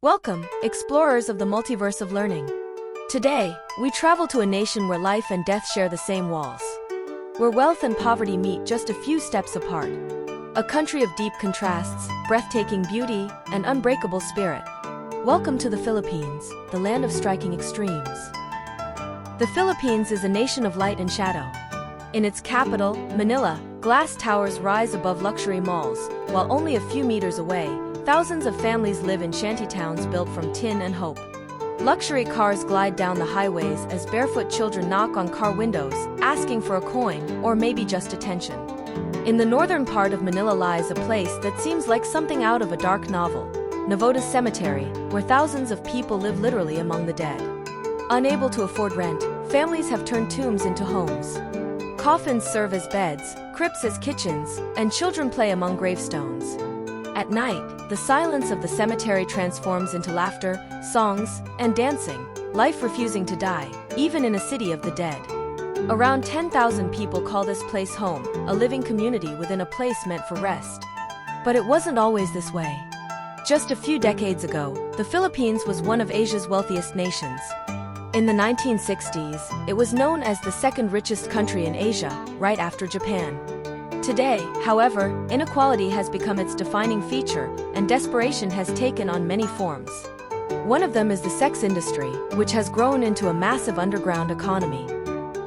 Welcome, explorers of the multiverse of learning. Today, we travel to a nation where life and death share the same walls. Where wealth and poverty meet just a few steps apart. A country of deep contrasts, breathtaking beauty, and unbreakable spirit. Welcome to the Philippines, the land of striking extremes. The Philippines is a nation of light and shadow. In its capital, Manila, glass towers rise above luxury malls, while only a few meters away, thousands of families live in shantytowns built from tin and hope. Luxury cars glide down the highways as barefoot children knock on car windows, asking for a coin, or maybe just attention. In the northern part of Manila lies a place that seems like something out of a dark novel, Navota's Cemetery, where thousands of people live literally among the dead. Unable to afford rent, families have turned tombs into homes. Coffins serve as beds, crypts as kitchens, and children play among gravestones. At night, the silence of the cemetery transforms into laughter, songs, and dancing, life refusing to die, even in a city of the dead. Around 10,000 people call this place home, a living community within a place meant for rest. But it wasn't always this way. Just a few decades ago, the Philippines was one of Asia's wealthiest nations. In the 1960s, it was known as the second richest country in Asia, right after Japan. Today, however, inequality has become its defining feature, and desperation has taken on many forms. One of them is the sex industry, which has grown into a massive underground economy.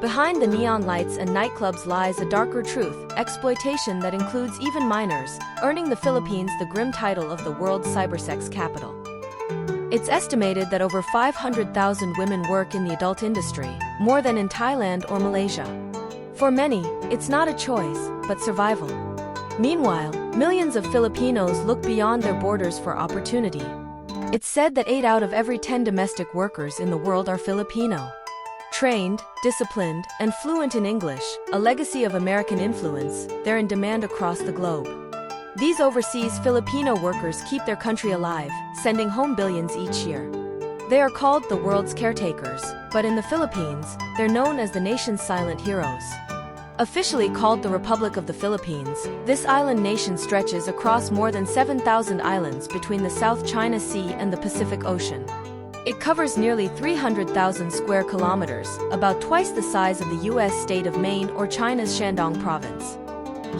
Behind the neon lights and nightclubs lies a darker truth, exploitation that includes even minors, earning the Philippines the grim title of the world's cybersex capital. It's estimated that over 500,000 women work in the adult industry, more than in Thailand or Malaysia. For many, it's not a choice, but survival. Meanwhile, millions of Filipinos look beyond their borders for opportunity. It's said that 8 out of every 10 domestic workers in the world are Filipino. Trained, disciplined, and fluent in English, a legacy of American influence, they're in demand across the globe. These overseas Filipino workers keep their country alive, sending home billions each year. They are called the world's caretakers, but in the Philippines, they're known as the nation's silent heroes. Officially called the Republic of the Philippines, this island nation stretches across more than 7,000 islands between the South China Sea and the Pacific Ocean. It covers nearly 300,000 square kilometers, about twice the size of the U.S. state of Maine or China's Shandong province.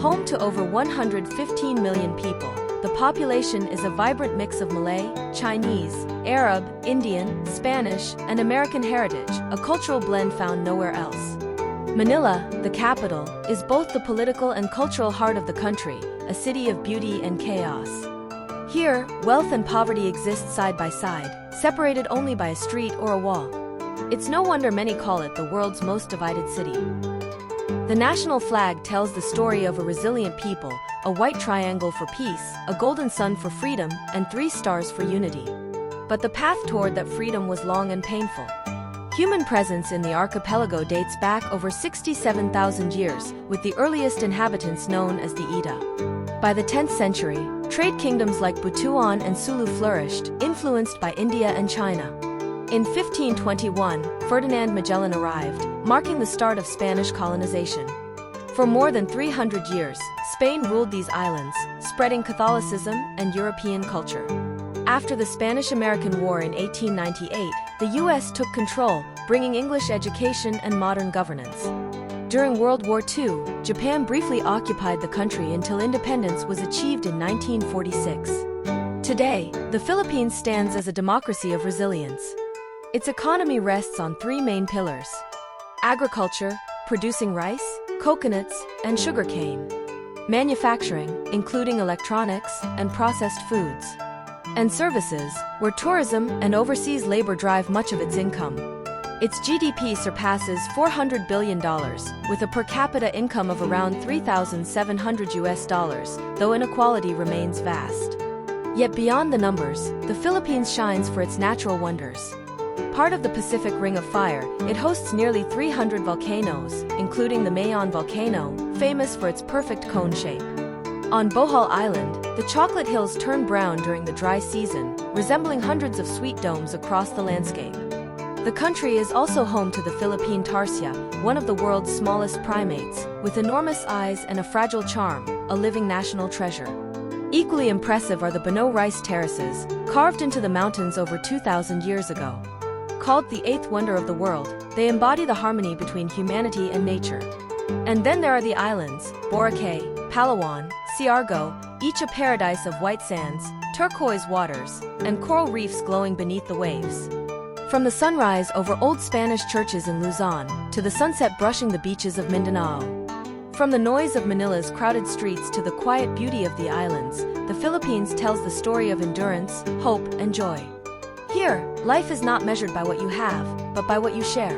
Home to over 115 million people, the population is a vibrant mix of Malay, Chinese, Arab, Indian, Spanish, and American heritage, a cultural blend found nowhere else. Manila, the capital, is both the political and cultural heart of the country, a city of beauty and chaos. Here, wealth and poverty exist side by side, separated only by a street or a wall. It's no wonder many call it the world's most divided city. The national flag tells the story of a resilient people, a white triangle for peace, a golden sun for freedom, and 3 stars for unity. But the path toward that freedom was long and painful. Human presence in the archipelago dates back over 67,000 years, with the earliest inhabitants known as the Ida. By the 10th century, trade kingdoms like Butuan and Sulu flourished, influenced by India and China. In 1521, Ferdinand Magellan arrived, marking the start of Spanish colonization. For more than 300 years, Spain ruled these islands, spreading Catholicism and European culture. After the Spanish-American War in 1898, the U.S. took control, bringing English education and modern governance. During World War II, Japan briefly occupied the country until independence was achieved in 1946. Today, the Philippines stands as a democracy of resilience. Its economy rests on 3 main pillars: agriculture, producing rice, coconuts, and sugarcane; manufacturing, including electronics and processed foods; and services, where tourism and overseas labor drive much of its income. Its GDP surpasses $400 billion, with a per capita income of around $3,700, though inequality remains vast. Yet beyond the numbers, the Philippines shines for its natural wonders. Part of the Pacific Ring of Fire, it hosts nearly 300 volcanoes, including the Mayon volcano, famous for its perfect cone shape. On Bohol Island, the chocolate hills turn brown during the dry season, resembling hundreds of sweet domes across the landscape. The country is also home to the Philippine tarsier, one of the world's smallest primates, with enormous eyes and a fragile charm, a living national treasure. Equally impressive are the Banaue rice terraces, carved into the mountains over 2,000 years ago. Called the eighth wonder of the world, they embody the harmony between humanity and nature. And then there are the islands, Boracay, Palawan, Siargao, each a paradise of white sands, turquoise waters, and coral reefs glowing beneath the waves. From the sunrise over old Spanish churches in Luzon, to the sunset brushing the beaches of Mindanao. From the noise of Manila's crowded streets to the quiet beauty of the islands, the Philippines tells the story of endurance, hope, and joy. Here, life is not measured by what you have, but by what you share.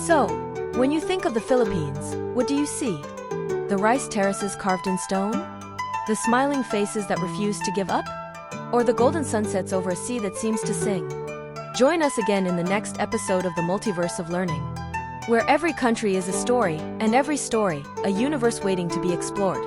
So, when you think of the Philippines, what do you see? The rice terraces carved in stone? The smiling faces that refuse to give up? Or the golden sunsets over a sea that seems to sing? Join us again in the next episode of the Multiverse of Learning, where every country is a story, and every story, a universe waiting to be explored.